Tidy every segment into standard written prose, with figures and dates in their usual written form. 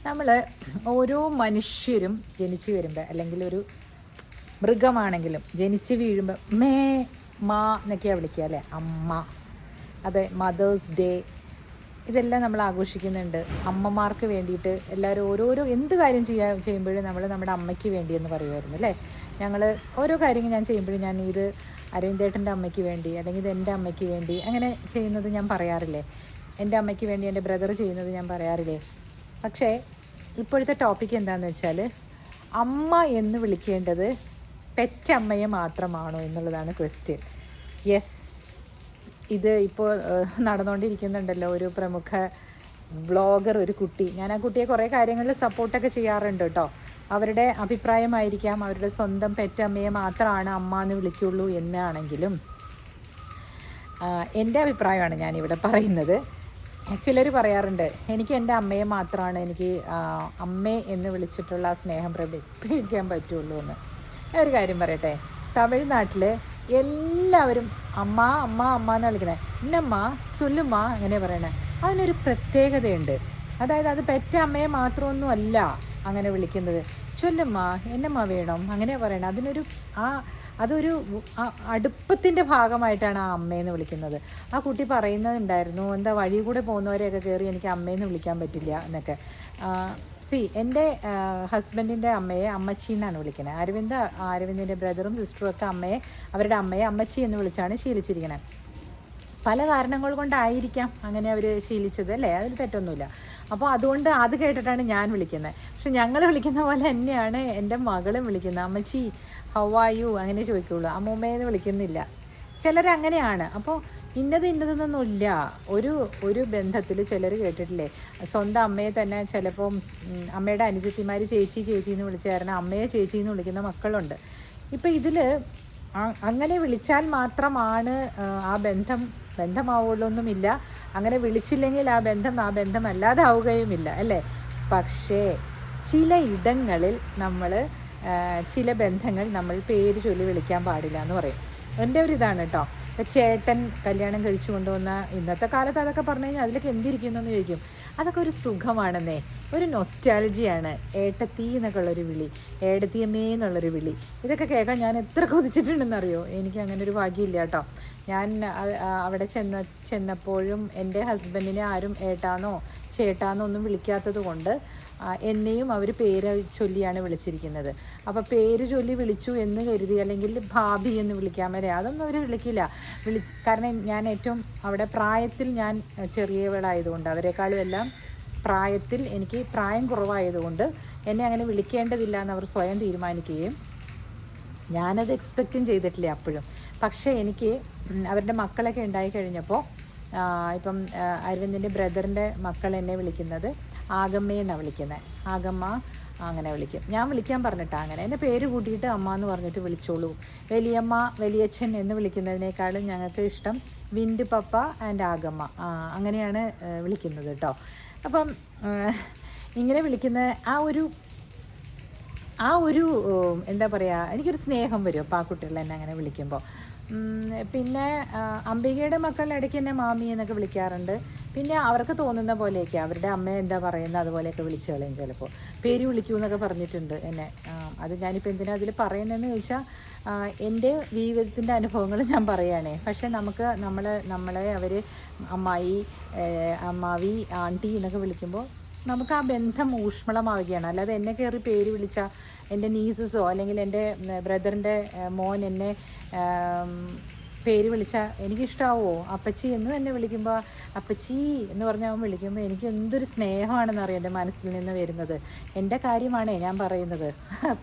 നമ്മൾ ഓരോ മനുഷ്യരും ജനിച്ചു വരുമ്പോൾ, അല്ലെങ്കിൽ ഒരു മൃഗമാണെങ്കിലും ജനിച്ച് വീഴുമ്പോൾ മേ മാ എന്നൊക്കെയാണ് വിളിക്കുക അല്ലേ, അമ്മ. അതെ, മദേഴ്സ് ഡേ ഇതെല്ലാം നമ്മൾ ആഘോഷിക്കുന്നുണ്ട്. അമ്മമാർക്ക് വേണ്ടിയിട്ട് എല്ലാവരും ഓരോരോ എന്ത് കാര്യം ചെയ്യുമ്പോഴും നമ്മൾ നമ്മുടെ അമ്മയ്ക്ക് വേണ്ടിയെന്ന് പറയുമായിരുന്നു അല്ലേ. ഞങ്ങൾ ഓരോ കാര്യങ്ങൾ ഞാൻ ചെയ്യുമ്പോഴും ഞാൻ ഇത് അരവിന്ദേട്ടൻ്റെ അമ്മയ്ക്ക് വേണ്ടി, അല്ലെങ്കിൽ ഇത് എൻ്റെ അമ്മയ്ക്ക് വേണ്ടി, അങ്ങനെ ചെയ്യുന്നത് ഞാൻ പറയാറില്ലേ. എൻ്റെ അമ്മയ്ക്ക് വേണ്ടി എൻ്റെ ബ്രദർ ചെയ്യുന്നത് ഞാൻ പറയാറില്ലേ. പക്ഷേ ഇപ്പോഴത്തെ ടോപ്പിക്ക് എന്താണെന്ന് വെച്ചാൽ, അമ്മ എന്ന് വിളിക്കേണ്ടത് പെറ്റമ്മയെ മാത്രമാണോ എന്നുള്ളതാണ് ക്വസ്റ്റ്യൻ. യെസ്, ഇത് ഇപ്പോൾ നടന്നുകൊണ്ടിരിക്കുന്നുണ്ടല്ലോ. ഒരു പ്രമുഖ വ്ളോഗർ, ഒരു കുട്ടി, ഞാൻ ആ കുട്ടിയെ കുറേ കാര്യങ്ങളിൽ സപ്പോർട്ടൊക്കെ ചെയ്യാറുണ്ട് കേട്ടോ. അവരുടെ അഭിപ്രായമായിരിക്കാം, അവരുടെ സ്വന്തം പെറ്റമ്മയെ മാത്രമാണ് അമ്മ എന്ന് വിളിക്കുള്ളൂ എന്നാണെങ്കിലും എൻ്റെ അഭിപ്രായമാണ് ഞാനിവിടെ പറയുന്നത്. ചിലർ പറയാറുണ്ട്, എനിക്ക് എൻ്റെ അമ്മയെ മാത്രമാണ് എനിക്ക് അമ്മേ എന്ന് വിളിച്ചിട്ടുള്ള സ്നേഹം പ്രകടിപ്പിക്കാൻ പറ്റുള്ളൂ എന്ന്. ഒരു കാര്യം പറയട്ടെ, തമിഴ്നാട്ടിൽ എല്ലാവരും അമ്മ അമ്മ അമ്മ എന്ന് വിളിക്കുന്നത്. ഇന്നമ്മ സുല്ലുമ്മ അങ്ങനെ പറയണേ. അതിനൊരു പ്രത്യേകതയുണ്ട്. അതായത് അത് പെറ്റ അമ്മയെ മാത്രമൊന്നും അല്ല അങ്ങനെ വിളിക്കുന്നത്. ചൊല്ലുമ്മ എന്നമ്മ വേണം അങ്ങനെ പറയണം. അതൊരു അടുപ്പത്തിൻ്റെ ഭാഗമായിട്ടാണ് ആ അമ്മയെന്ന് വിളിക്കുന്നത്. ആ കുട്ടി പറയുന്നുണ്ടായിരുന്നു, എന്താ വഴി കൂടെ പോകുന്നവരെയൊക്കെ കയറി എനിക്ക് അമ്മയെന്ന് വിളിക്കാൻ പറ്റില്ല എന്നൊക്കെ. എൻ്റെ ഹസ്ബൻഡിൻ്റെ അമ്മയെ അമ്മച്ചി എന്നാണ് വിളിക്കുന്നത്. അരവിന്ദിൻ്റെ ബ്രദറും സിസ്റ്ററും ഒക്കെ അവരുടെ അമ്മയെ അമ്മച്ചി എന്ന് വിളിച്ചാണ് ശീലിച്ചിരിക്കുന്നത്. പല കാരണങ്ങൾ കൊണ്ടായിരിക്കാം അങ്ങനെ അവർ ശീലിച്ചത് അല്ലേ, അതിൽ തെറ്റൊന്നുമില്ല. അപ്പോൾ അതുകൊണ്ട് അത് കേട്ടിട്ടാണ് ഞാൻ വിളിക്കുന്നത്. പക്ഷെ ഞങ്ങൾ വിളിക്കുന്ന പോലെ തന്നെയാണ് എൻ്റെ മകളും വിളിക്കുന്നത്. അമ്മച്ചി ഹൗ ആർ യു അങ്ങനെ ചോദിക്കുള്ളൂ, അമ്മൂമ്മയെന്ന് വിളിക്കുന്നില്ല. ചിലരങ്ങനെയാണ്. അപ്പോൾ ഇന്നതെന്നൊന്നുമില്ല. ഒരു ബന്ധത്തിൽ ചിലർ കേട്ടിട്ടില്ലേ, സ്വന്തം അമ്മയെ തന്നെ ചിലപ്പം അമ്മയുടെ അനുജത്തിമാർ ചേച്ചി എന്ന് വിളിച്ച കാരണം അമ്മയെ ചേച്ചി എന്ന് വിളിക്കുന്ന മക്കളുണ്ട്. ഇപ്പം ഇതിൽ അങ്ങനെ വിളിച്ചാൽ മാത്രമാണ് ആ ബന്ധമാവുള്ളൊന്നുമില്ല. അങ്ങനെ വിളിച്ചില്ലെങ്കിൽ ആ ബന്ധം അല്ലാതാവുകയുമില്ല അല്ലേ. പക്ഷേ ചില ഇടങ്ങളിൽ ചില ബന്ധങ്ങൾ നമ്മൾ പേര് ചൊല്ലി വിളിക്കാൻ പാടില്ല എന്ന് പറയും. എൻ്റെ ഒരു ഇതാണ് കേട്ടോ. ചേട്ടൻ കല്യാണം കഴിച്ചു കൊണ്ടുവന്ന ഇന്നത്തെ കാലത്ത് അതൊക്കെ പറഞ്ഞു കഴിഞ്ഞാൽ അതിലൊക്കെ എന്തിരിക്കുന്നു എന്ന് ചോദിക്കും. അതൊക്കെ ഒരു സുഖമാണെന്നേ, ഒരു നൊസ്റ്റാൾജിയാണ്. ഏട്ടത്തി എന്നൊക്കെ ഉള്ളൊരു വിളി, ഏടത്തിയമ്മേ എന്നുള്ളൊരു വിളി, ഇതൊക്കെ കേൾക്കാൻ ഞാൻ എത്ര കൊതിച്ചിട്ടുണ്ടെന്നറിയോ. എനിക്ക് അങ്ങനെ ഒരു ഭാഗ്യമില്ല കേട്ടോ. ഞാൻ അവിടെ ചെന്നപ്പോഴും എൻ്റെ ഹസ്ബൻഡിനെ ആരും ഏട്ടാന്നോ ചേട്ടാന്നോ ഒന്നും വിളിക്കാത്തത് കൊണ്ട് എന്നെയും അവർ പേര് ചൊല്ലിയാണ് വിളിച്ചിരിക്കുന്നത്. അപ്പോൾ പേര് ചൊല്ലി വിളിച്ചു എന്ന് കരുതി, അല്ലെങ്കിൽ ഭാബി എന്ന് വിളിക്കാൻ വരെ അതൊന്നും അവർ വിളിക്കില്ല. കാരണം ഞാൻ ഏറ്റവും അവിടെ പ്രായത്തിൽ ഞാൻ ചെറിയവളായതുകൊണ്ട്, അവരെക്കാളും എല്ലാം പ്രായത്തിൽ എനിക്ക് പ്രായം കുറവായതുകൊണ്ട് എന്നെ അങ്ങനെ വിളിക്കേണ്ടതില്ല എന്ന് അവർ സ്വയം തീരുമാനിക്കുകയും ഞാനത് എക്സ്പെക്റ്റും ചെയ്തിട്ടില്ല അപ്പോഴും. പക്ഷേ എനിക്ക് അവരുടെ മക്കളൊക്കെ ഉണ്ടായി കഴിഞ്ഞപ്പോൾ, ഇപ്പം അരവിന്ദിൻ്റെ ബ്രദറിൻ്റെ മക്കൾ എന്നെ വിളിക്കുന്നത് ആഗമ്മയെന്നാണ് വിളിക്കുന്നത്. ആഗമ്മ അങ്ങനെ വിളിക്കും. ഞാൻ വിളിക്കാൻ പറഞ്ഞിട്ടാണ് അങ്ങനെ. എൻ്റെ പേര് കൂട്ടിയിട്ട് അമ്മ എന്ന് പറഞ്ഞിട്ട് വിളിച്ചോളൂ. വലിയമ്മ വലിയച്ഛൻ എന്ന് വിളിക്കുന്നതിനേക്കാളും ഞങ്ങൾക്ക് ഇഷ്ടം വിൻഡ് പപ്പ ആൻഡ് ആഗമ്മ, അങ്ങനെയാണ് വിളിക്കുന്നത് കേട്ടോ. അപ്പം ഇങ്ങനെ വിളിക്കുന്ന ആ ഒരു എന്താ പറയുക, എനിക്കൊരു സ്നേഹം വരും അപ്പോൾ ആ കുട്ടികൾ എന്നെ അങ്ങനെ വിളിക്കുമ്പോൾ. പിന്നെ അംബികയുടെ മക്കളുടെ ഇടയ്ക്ക് എന്നെ മാമി എന്നൊക്കെ വിളിക്കാറുണ്ട്. പിന്നെ അവർക്ക് തോന്നുന്ന പോലെയൊക്കെ അവരുടെ അമ്മ എന്താ പറയുന്നത് അതുപോലെയൊക്കെ വിളിച്ചു കളയും. ചിലപ്പോൾ പേര് വിളിക്കൂ എന്നൊക്കെ പറഞ്ഞിട്ടുണ്ട് എന്നെ. അത് ഞാനിപ്പോൾ എന്തിനാ അതിൽ പറയുന്നതെന്ന് ചോദിച്ചാൽ, എൻ്റെ ജീവിതത്തിൻ്റെ അനുഭവങ്ങൾ ഞാൻ പറയുകയാണേ. പക്ഷേ നമ്മളെ അവർ അമ്മായി, അമ്മാവി, ആൻറ്റി എന്നൊക്കെ വിളിക്കുമ്പോൾ നമുക്ക് ആ ബന്ധം ഊഷ്മളമാവുകയാണ്. അല്ലാതെ എന്നെ കയറി പേര് വിളിച്ചാൽ എൻ്റെ നീസസോ അല്ലെങ്കിൽ എൻ്റെ ബ്രദറിൻ്റെ മോൻ എന്നെ പേര് വിളിച്ചാൽ എനിക്കിഷ്ടമാവുമോ? അപ്പച്ചി എന്ന് തന്നെ വിളിക്കുമ്പോൾ അപ്പച്ചി എന്ന് പറഞ്ഞാൽ അവൻ വിളിക്കുമ്പോൾ എനിക്ക് എന്തൊരു സ്നേഹമാണെന്നറിയാം എൻ്റെ മനസ്സിൽ നിന്ന് വരുന്നത്. എൻ്റെ കാര്യമാണേ ഞാൻ പറയുന്നത്,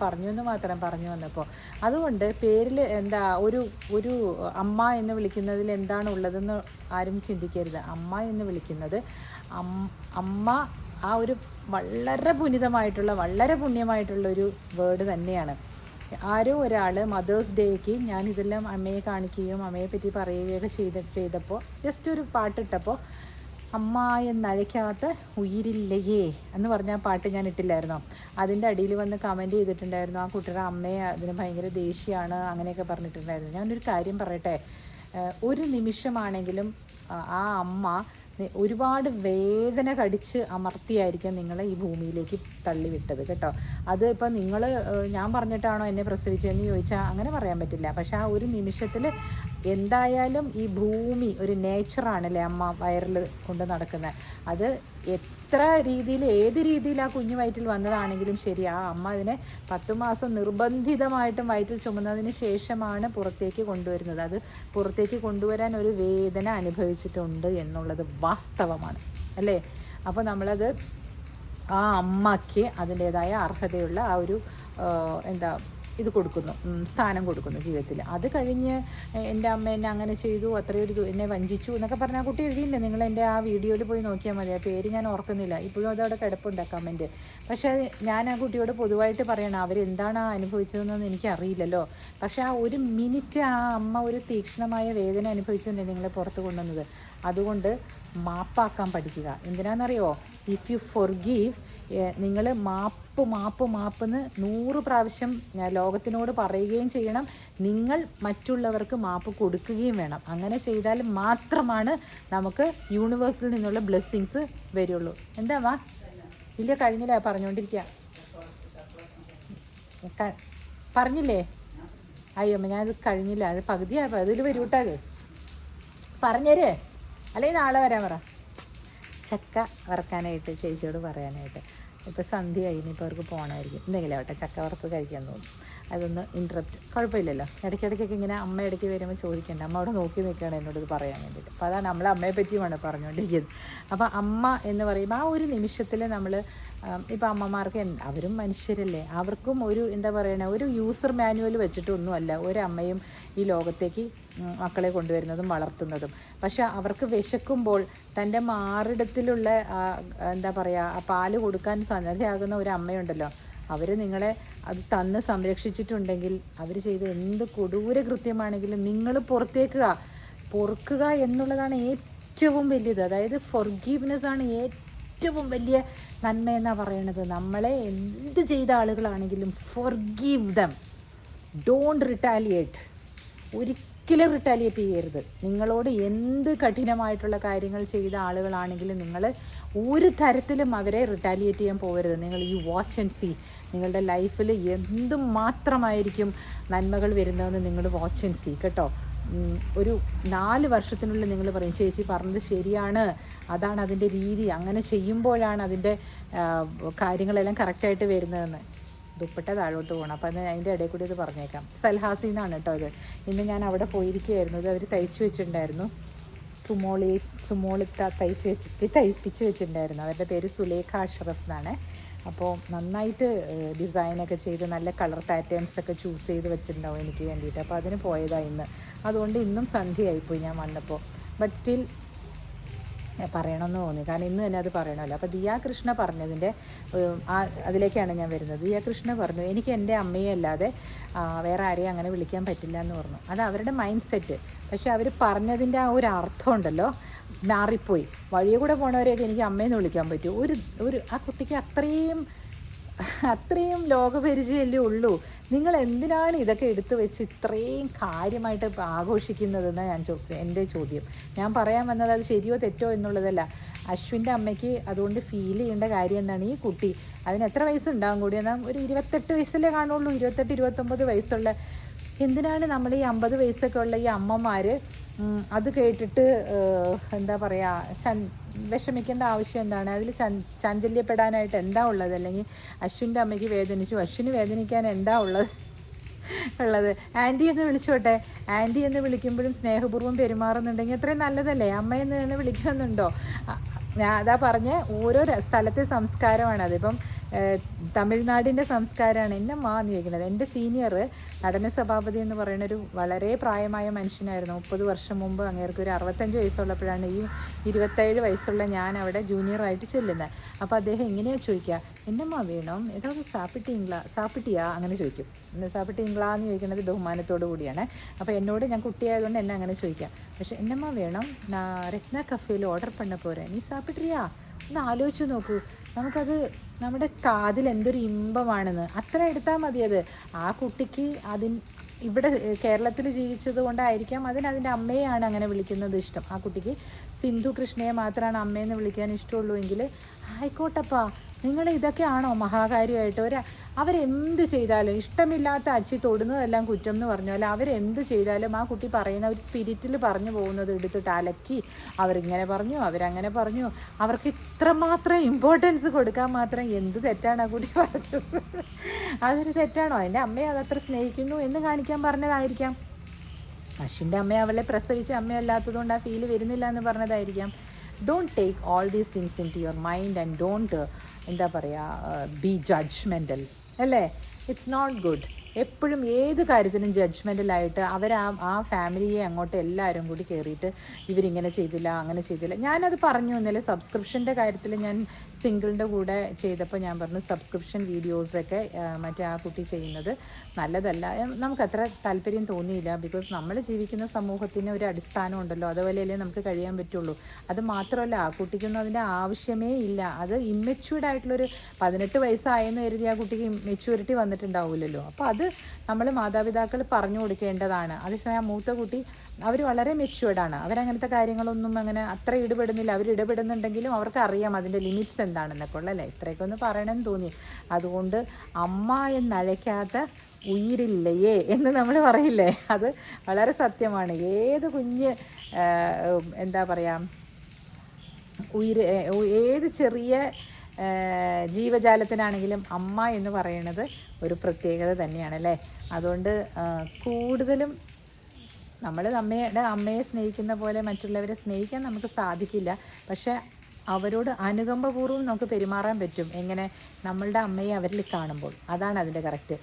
പറഞ്ഞു എന്ന് മാത്രം പറഞ്ഞു വന്നപ്പോൾ. അതുകൊണ്ട് പേരിൽ എന്താ ഒരു അമ്മ എന്ന് വിളിക്കുന്നതിൽ എന്താണ് ഉള്ളതെന്ന് ആരും ചിന്തിക്കരുത്. അമ്മ എന്ന് വിളിക്കുന്നത് അമ്മ ആ ഒരു വളരെ പുനിതമായിട്ടുള്ള, വളരെ പുണ്യമായിട്ടുള്ളൊരു വേർഡ് തന്നെയാണ്. ആരോ ഒരാൾ മദേഴ്സ് ഡേക്ക് ഞാൻ ഇതെല്ലാം അമ്മയെ കാണിക്കുകയും അമ്മയെ പറ്റി പറയുകയൊക്കെ ചെയ്തപ്പോൾ ജസ്റ്റ് ഒരു പാട്ടിട്ടപ്പോൾ അമ്മ എന്നഴയ്ക്കാത്ത ഉയിരില്ലയേ എന്ന് പറഞ്ഞ പാട്ട് ഞാൻ ഇട്ടില്ലായിരുന്നോ. അതിൻ്റെ അടിയിൽ വന്ന് കമൻറ്റ് ചെയ്തിട്ടുണ്ടായിരുന്നു, ആ കുട്ടിയുടെ അമ്മയെ അതിന് ഭയങ്കര ദേഷ്യമാണ് അങ്ങനെയൊക്കെ പറഞ്ഞിട്ടുണ്ടായിരുന്നു. ഞാനൊരു കാര്യം പറയട്ടെ, ഒരു നിമിഷമാണെങ്കിലും ആ അമ്മ ഒരുപാട് വേദന കടിച്ച് അമർത്തിയായിരിക്കും നിങ്ങളെ ഈ ഭൂമിയിലേക്ക് തള്ളിവിട്ടത് കേട്ടോ. അത് ഇപ്പം നിങ്ങൾ ഞാൻ പറഞ്ഞിട്ടാണോ എന്നെ പ്രസവിച്ചതെന്ന് ചോദിച്ചാൽ അങ്ങനെ പറയാൻ പറ്റില്ല. പക്ഷെ ആ ഒരു നിമിഷത്തിൽ എന്തായാലും ഈ ഭൂമി ഒരു നേച്ചറാണല്ലേ അമ്മ വയറിൽ കൊണ്ട് നടക്കുന്നത്. അത് എത്ര രീതിയിൽ ഏത് രീതിയിൽ ആ കുഞ്ഞു വയറ്റിൽ വന്നതാണെങ്കിലും ശരി, ആ അമ്മ അതിനെ 10 മാസം നിർബന്ധിതമായിട്ടും വയറ്റിൽ ചുമന്നതിന് ശേഷമാണ് പുറത്തേക്ക് കൊണ്ടുവരുന്നത്. അത് പുറത്തേക്ക് കൊണ്ടുവരാൻ ഒരു വേദന അനുഭവിച്ചിട്ടുണ്ട് എന്നുള്ളത് വാസ്തവമാണ് അല്ലേ. അപ്പോൾ നമ്മളത് ആ അമ്മയ്ക്ക് അതിൻ്റേതായ അർഹതയുള്ള ആ ഒരു എന്താ ഇത് കൊടുക്കുന്നു, സ്ഥാനം കൊടുക്കുന്നു ജീവിതത്തിൽ. അത് കഴിഞ്ഞ് എൻ്റെ അമ്മ എന്നെ അങ്ങനെ ചെയ്തു, അത്രയൊരു എന്നെ വഞ്ചിച്ചു എന്നൊക്കെ പറഞ്ഞാൽ കുട്ടി എഴുതിയിട്ടുണ്ട്. നിങ്ങൾ എൻ്റെ ആ വീഡിയോയിൽ പോയി നോക്കിയാൽ മതി. ആ പേര് ഞാൻ ഓർക്കുന്നില്ല, ഇപ്പോഴും അതവിടെ കിടപ്പുണ്ട് കമൻറ്റ്. പക്ഷേ ഞാൻ ആ കുട്ടിയോട് പൊതുവായിട്ട് പറയണം, അവരെന്താണ് അനുഭവിച്ചതെന്നൊന്നും എനിക്കറിയില്ലല്ലോ. പക്ഷേ ആ ഒരു മിനിറ്റ് ആ അമ്മ ഒരു തീക്ഷ്ണമായ വേദന അനുഭവിച്ചതല്ലേ നിങ്ങളെ പുറത്ത് കൊണ്ടുവന്നത്. അതുകൊണ്ട് മാപ്പാക്കാൻ പഠിക്കുക. എന്തിനാണെന്നറിയോ? ഇഫ് യു ഫൊർഗീവ്, നിങ്ങൾ മാപ്പെന്ന് 100 പ്രാവശ്യം ലോകത്തിനോട് പറയുകയും ചെയ്യണം. നിങ്ങൾ മറ്റുള്ളവർക്ക് മാപ്പ് കൊടുക്കുകയും വേണം. അങ്ങനെ ചെയ്താൽ മാത്രമാണ് നമുക്ക് യൂണിവേഴ്സിൽ നിന്നുള്ള ബ്ലെസ്സിങ്സ് വരുള്ളൂ. എന്താ വാ ഇല്ല കഴിഞ്ഞില്ല, പറഞ്ഞുകൊണ്ടിരിക്കുക. പറഞ്ഞില്ലേ? അയ്യമ്മ ഞാനത് കഴിഞ്ഞില്ല, അത് പകുതിയായപ്പോൾ അതിൽ വരൂട്ടാ. അത് പറഞ്ഞേരേ, അല്ലെങ്കിൽ നാളെ വരാൻ പറ. ചക്ക വറക്കാനായിട്ട് ചേച്ചിയോട് പറയാനായിട്ട്. ഇപ്പോൾ സന്ധ്യയായി, ഇനിയിപ്പോൾ അവർക്ക് പോകണമായിരിക്കും. എന്തെങ്കിലും ആവട്ടെ, ചക്ക വറുത്ത് കഴിക്കാൻ തോന്നും. അതൊന്ന് ഇൻട്രപ്റ്റ് കുഴപ്പമില്ലല്ലോ. ഇടയ്ക്കിടയ്ക്കൊക്കെ ഇങ്ങനെ അമ്മ ഇടയ്ക്ക് വരുമ്പോൾ ചോദിക്കേണ്ട, അമ്മ അവിടെ നോക്കി നിൽക്കുകയാണ് എന്നോട് ഇത് പറയാൻ വേണ്ടിയിട്ട്. അപ്പോൾ അതാണ് നമ്മളെ അമ്മയെ പറ്റിയുമാണ് പറഞ്ഞുകൊണ്ടിരിക്കുന്നത്. അപ്പോൾ അമ്മ എന്ന് പറയുമ്പോൾ ആ ഒരു നിമിഷത്തിൽ നമ്മൾ ഇപ്പോൾ അമ്മമാർക്ക് അവരും മനുഷ്യരല്ലേ, അവർക്കും ഒരു എന്താ പറയുക ഒരു യൂസർ മാനുവൽ വെച്ചിട്ടൊന്നുമല്ല ഒരമ്മയും ഈ ലോകത്തേക്ക് മക്കളെ കൊണ്ടുവരുന്നതും വളർത്തുന്നതും. പക്ഷെ അവർക്ക് വിശക്കുമ്പോൾ തൻ്റെ മാറിടത്തിലുള്ള എന്താ പറയുക ആ പാല് കൊടുക്കാൻ സന്നദ്ധയാകുന്ന ഒരു അമ്മയുണ്ടല്ലോ, അവർ നിങ്ങളെ അത് തന്ന് സംരക്ഷിച്ചിട്ടുണ്ടെങ്കിൽ അവർ ചെയ്ത എന്ത് കൊടൂര കൃത്യമാണെങ്കിലും നിങ്ങൾ പൊറുക്കുക എന്നുള്ളതാണ് ഏറ്റവും വലിയത്. അതായത് ഫൊർഗീവ്നെസ് ആണ് ഏറ്റവും വലിയ നന്മയെന്നാണ് പറയണത്. നമ്മളെ എന്ത് ചെയ്ത ആളുകളാണെങ്കിലും ഫൊർഗീവ് ദം, ഡോണ്ട് റിട്ടാലിയേറ്റ്. ഒരിക്കലും റിട്ടാലിയേറ്റ് ചെയ്യരുത്. നിങ്ങളോട് എന്ത് കഠിനമായിട്ടുള്ള കാര്യങ്ങൾ ചെയ്ത ആളുകളാണെങ്കിലും നിങ്ങൾ ഒരു തരത്തിലും അവരെ റിട്ടാലിയേറ്റ് ചെയ്യാൻ പോകരുത്. നിങ്ങൾ യു വാച്ച് ആൻഡ് സീ. നിങ്ങളുടെ ലൈഫിൽ എന്തും മാത്രമായിരിക്കും നന്മകൾ വരുന്നതെന്ന് നിങ്ങൾ വാച്ച് ആൻഡ് സീ കേട്ടോ. ഒരു 4 വർഷത്തിനുള്ളിൽ നിങ്ങൾ പറയും ചേച്ചി പറഞ്ഞത് ശരിയാണ്, അതാണ് അതിൻ്റെ രീതി, അങ്ങനെ ചെയ്യുമ്പോഴാണ് അതിൻ്റെ കാര്യങ്ങളെല്ലാം കറക്റ്റായിട്ട് വരുന്നതെന്ന്. ദുപ്പട്ട താഴോട്ട് പോകണം. അപ്പം അതിൻ്റെ ഇടയിൽ കൂടി ഇത് പറഞ്ഞേക്കാം. സൽഹാസി എന്നാണ് കേട്ടോ ഇത്. ഇന്ന് ഞാൻ അവിടെ പോയിരിക്കുകയായിരുന്നു. ഇത് അവർ തയ്ച്ചു വെച്ചിട്ടുണ്ടായിരുന്നു. സുമോളിത്ത തയ്പ്പിച്ച് വെച്ചിട്ടുണ്ടായിരുന്നു. അവരുടെ പേര് സുലേഖ അഷ്റഫ് എന്നാണ്. അപ്പോൾ നന്നായിട്ട് ഡിസൈനൊക്കെ ചെയ്ത് നല്ല കളർ പാറ്റേൺസൊക്കെ ചൂസ് ചെയ്ത് വെച്ചിട്ടുണ്ടാവും എനിക്ക് വേണ്ടിയിട്ട്. അപ്പോൾ അതിന് പോയതാണ് ഇന്ന്. അതുകൊണ്ട് ഇന്നും സന്ധ്യയായിപ്പോയി ഞാൻ വന്നപ്പോൾ. ബട്ട് സ്റ്റിൽ പറയണമെന്ന് തോന്നി, കാരണം ഇന്ന് തന്നെ അത് പറയണമല്ലോ. അപ്പോൾ ദിയ കൃഷ്ണ പറഞ്ഞതിൻ്റെ അതിലേക്കാണ് ഞാൻ വരുന്നത്. ദിയ കൃഷ്ണ പറഞ്ഞു എനിക്ക് എൻ്റെ അമ്മയെ അല്ലാതെ വേറെ ആരെയും അങ്ങനെ വിളിക്കാൻ പറ്റില്ല എന്ന് പറഞ്ഞു. അത് അവരുടെ മൈൻഡ് സെറ്റ്. പക്ഷെ അവർ പറഞ്ഞതിൻ്റെ ആ ഒരു അർത്ഥം ഉണ്ടല്ലോ മാറിപ്പോയി. വഴിയെ കൂടെ പോണവരെയൊക്കെ എനിക്ക് അമ്മയെന്ന് വിളിക്കാൻ പറ്റൂ. ഒരു ആ കുട്ടിക്ക് അത്രയും ലോകപരിചയമല്ലേ ഉള്ളൂ. നിങ്ങൾ എന്തിനാണ് ഇതൊക്കെ എടുത്തു വെച്ച് ഇത്രയും കാര്യമായിട്ട് ആഘോഷിക്കുന്നതെന്നാണ് എൻ്റെ ചോദ്യം. ഞാൻ പറയാൻ വന്നത് അത് ശരിയോ തെറ്റോ എന്നുള്ളതല്ല. അശ്വിൻ്റെ അമ്മയ്ക്ക് അതുകൊണ്ട് ഫീൽ ചെയ്യേണ്ട കാര്യം എന്താണ്, ഈ കുട്ടി അതിന് എത്ര വയസ്സുണ്ടാകും കൂടി എന്നാൽ ഒരു 28 വയസ്സല്ലേ കാണുള്ളൂ. 28-29 വയസ്സുള്ള എന്തിനാണ് നമ്മൾ ഈ 50 വയസ്സൊക്കെ ഉള്ള ഈ അമ്മമാർ അത് കേട്ടിട്ട് എന്താ പറയുക വിഷമിക്കേണ്ട ആവശ്യം എന്താണ്? അതിൽ ചാഞ്ചല്യപ്പെടാനായിട്ട് എന്താ ഉള്ളത്? അല്ലെങ്കിൽ അശ്വിൻ്റെ അമ്മയ്ക്ക് വേദനിച്ചു, അശ്വിന് വേദനിക്കാൻ എന്താ ഉള്ളത്? ആൻറ്റി എന്ന് വിളിച്ചോട്ടെ. ആൻറ്റി എന്ന് വിളിക്കുമ്പോഴും സ്നേഹപൂർവ്വം പെരുമാറുന്നുണ്ടെങ്കിൽ അത്രയും നല്ലതല്ലേ? അമ്മയെന്ന് തന്നെ വിളിക്കണമെന്നുണ്ടോ? ഞാൻ അതാ പറഞ്ഞ ഓരോ സ്ഥലത്തെ സംസ്കാരമാണ്. അതിപ്പം തമിഴ്നാടിൻ്റെ സംസ്കാരമാണ് എന്നെ എന്ന് ചോദിക്കുന്നത്. എൻ്റെ സീനിയർ നടന സഭാപതി എന്ന് പറയുന്നൊരു വളരെ പ്രായമായ മനുഷ്യനായിരുന്നു. 30 വർഷം മുമ്പ് അങ്ങേർക്ക് ഒരു 65 വയസ്സുള്ളപ്പോഴാണ് ഈ 27 വയസ്സുള്ള ഞാൻ അവിടെ ജൂനിയറായിട്ട് ചെല്ലുന്നത്. അപ്പോൾ അദ്ദേഹം എങ്ങനെയാണ് ചോദിക്കുക, എന്നമ്മ വേണം ഏதாவது സാപ്പിട്ടിയാ അങ്ങനെ ചോദിക്കും. സാപ്പിട്ടിങ്ങളാ എന്ന് ചോദിക്കുന്നത് ബഹുമാനത്തോടു കൂടിയാണ്. അപ്പോൾ എന്നോട് ഞാൻ കുട്ടിയായതുകൊണ്ട് എന്നെ അങ്ങനെ ചോദിക്കാം. പക്ഷേ എന്നമ്മ വേണം രത്ന കഫേയിൽ ഓർഡർ പണ്ണ പോരാ നീ സാപ്പിട്രിയാ ഒന്ന് ആലോചിച്ച് നോക്കൂ. നമുക്കത് നമ്മുടെ കാതിൽ എന്തൊരു ഇമ്പമാണെന്ന്. അത്ര എടുത്താൽ മതി. അത് ആ കുട്ടിക്ക് ഇവിടെ കേരളത്തിൽ ജീവിച്ചത് കൊണ്ടായിരിക്കാം അതിൻ്റെ അമ്മയെയാണ് അങ്ങനെ വിളിക്കുന്നത് ഇഷ്ടം. ആ കുട്ടിക്ക് സിന്ധു കൃഷ്ണയെ മാത്രമാണ് അമ്മയെന്ന് വിളിക്കാൻ ഇഷ്ടമുള്ളൂ എങ്കിൽ ആയിക്കോട്ടപ്പാ, നിങ്ങൾ ഇതൊക്കെയാണോ മഹാകാര്യമായിട്ട് അവരെന്ത് ചെയ്താലും, ഇഷ്ടമില്ലാത്ത അച്ചി തൊടുന്നതെല്ലാം കുറ്റം എന്ന് പറഞ്ഞാൽ അവരെന്ത് ചെയ്താലും ആ കുട്ടി പറയുന്ന ഒരു സ്പിരിറ്റിൽ പറഞ്ഞു പോകുന്നത് എടുത്തിട്ട് അലക്കി അവരിങ്ങനെ പറഞ്ഞു, അവരങ്ങനെ പറഞ്ഞു, അവർക്ക് ഇത്രമാത്രം ഇമ്പോർട്ടൻസ് കൊടുക്കാൻ മാത്രം എന്ത് തെറ്റാണ് ആ കുട്ടി പറഞ്ഞത്? അതൊരു തെറ്റാണോ? അതിൻ്റെ അമ്മയെ അതത്ര സ്നേഹിക്കുന്നു എന്ന് കാണിക്കാൻ പറഞ്ഞതായിരിക്കാം. അശ്വിൻ്റെ അമ്മയെ അവളെ പ്രസവിച്ച് അമ്മയല്ലാത്തതുകൊണ്ട് ആ ഫീല് വരുന്നില്ല എന്ന് പറഞ്ഞതായിരിക്കാം. Don't take all these things in to your mind and don't എന്താ പറയുക ബി ജഡ്ജ്മെൻ്റൽ അല്ലേ? It's not good. എപ്പോഴും ഏത് കാര്യത്തിനും ജഡ്ജ്മെൻ്റലായിട്ട് ആ ഫാമിലിയെ അങ്ങോട്ട് എല്ലാവരും കൂടി കയറിയിട്ട് ഇവരിങ്ങനെ ചെയ്തില്ല, അങ്ങനെ ചെയ്തില്ല. ഞാനത് പറഞ്ഞു ഇന്നലെ സബ്സ്ക്രിപ്ഷൻ്റെ കാര്യത്തിൽ ഞാൻ സിംഗിളിൻ്റെ കൂടെ ചെയ്തപ്പോൾ ഞാൻ പറഞ്ഞു സബ്സ്ക്രിപ്ഷൻ വീഡിയോസൊക്കെ മറ്റേ ആ കുട്ടി ചെയ്യുന്നത് നല്ലതല്ല. നമുക്കത്ര താല്പര്യം തോന്നിയില്ല. ബിക്കോസ് നമ്മൾ ജീവിക്കുന്ന സമൂഹത്തിന് ഒരു അടിസ്ഥാനം ഉണ്ടല്ലോ, അതുപോലെയല്ലേ നമുക്ക് കഴിയാൻ പറ്റുള്ളൂ. അത് മാത്രമല്ല ആ കുട്ടിക്കൊന്നും അതിൻ്റെ ആവശ്യമേ ഇല്ല. അത് ഇമ്മെച്യൂർഡ് ആയിട്ടുള്ളൊരു 18 വയസ്സായെന്ന് കരുതി ആ കുട്ടിക്ക് മെച്യൂരിറ്റി വന്നിട്ടുണ്ടാവില്ലല്ലോ. അപ്പോൾ അത് നമ്മൾ മാതാപിതാക്കൾ പറഞ്ഞു കൊടുക്കേണ്ടതാണ്. അതേസമയം മൂത്ത കുട്ടി അവർ വളരെ മെച്യൂർഡാണ്. അവരങ്ങനത്തെ കാര്യങ്ങളൊന്നും അങ്ങനെ അത്ര ഇടപെടുന്നില്ല. അവർ ഇടപെടുന്നുണ്ടെങ്കിലും അവർക്ക് അറിയാം അതിൻ്റെ ലിമിറ്റ്സ് എന്താണെന്നൊക്കെ ഉള്ളല്ലേ. ഇത്രയൊക്കെ ഒന്ന് പറയണമെന്ന് തോന്നി. അതുകൊണ്ട് അമ്മ എന്നഴയ്ക്കാത്ത ഉയിരില്ലയേ എന്ന് നമ്മൾ പറയില്ലേ, അത് വളരെ സത്യമാണ്. ഏത് കുഞ്ഞ് എന്താ പറയുക ഏത് ചെറിയ ജീവജാലത്തിനാണെങ്കിലും അമ്മ എന്ന് പറയുന്നത് ഒരു പ്രത്യേകത തന്നെയാണല്ലേ. അതുകൊണ്ട് കൂടുതലും നമ്മൾ അമ്മയെ സ്നേഹിക്കുന്ന പോലെ മറ്റുള്ളവരെ സ്നേഹിക്കാൻ നമുക്ക് സാധിക്കില്ല. പക്ഷേ അവരോട് അനുകമ്പപൂർവ്വം നമുക്ക് പെരുമാറാൻ പറ്റും. എങ്ങനെ? നമ്മളുടെ അമ്മയെ അവരിൽ കാണുമ്പോൾ. അതാണ് അതിൻ്റെ കറക്റ്റ്.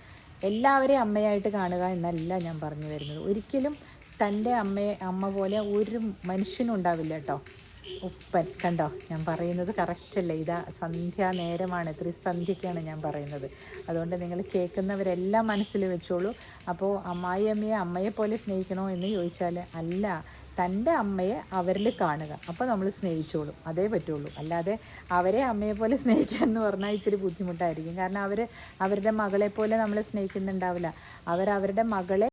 എല്ലാവരെയും അമ്മയായിട്ട് കാണുക എന്നല്ല ഞാൻ പറഞ്ഞു വരുന്നത്. ഒരിക്കലും തൻ്റെ അമ്മ പോലെ ഒരു മനുഷ്യനും ഉണ്ടാവില്ല കേട്ടോ. ഉപ്പൻ കണ്ടോ, ഞാൻ പറയുന്നത് കറക്റ്റല്ലേ? ഇതാ സന്ധ്യാനേരമാണ്, ത്രിസന്ധ്യയ്ക്കാണ് ഞാൻ പറയുന്നത്. അതുകൊണ്ട് നിങ്ങൾ കേൾക്കുന്നവരെല്ലാം മനസ്സിൽ വെച്ചോളൂ. അപ്പോൾ അമ്മായിയമ്മയെ അമ്മയെപ്പോലെ സ്നേഹിക്കണോ എന്ന് ചോദിച്ചാൽ അല്ല, തൻ്റെ അമ്മയെ അവരിൽ കാണുക, അപ്പോൾ നമ്മൾ സ്നേഹിച്ചോളും. അതേ പറ്റുള്ളൂ. അല്ലാതെ അവരെ അമ്മയെപ്പോലെ സ്നേഹിക്കുക എന്ന് പറഞ്ഞാൽ ഇത്തിരി ബുദ്ധിമുട്ടായിരിക്കും. കാരണം അവരുടെ മകളെപ്പോലെ നമ്മൾ സ്നേഹിക്കുന്നുണ്ടാവില്ല. അവരുടെ മകളെ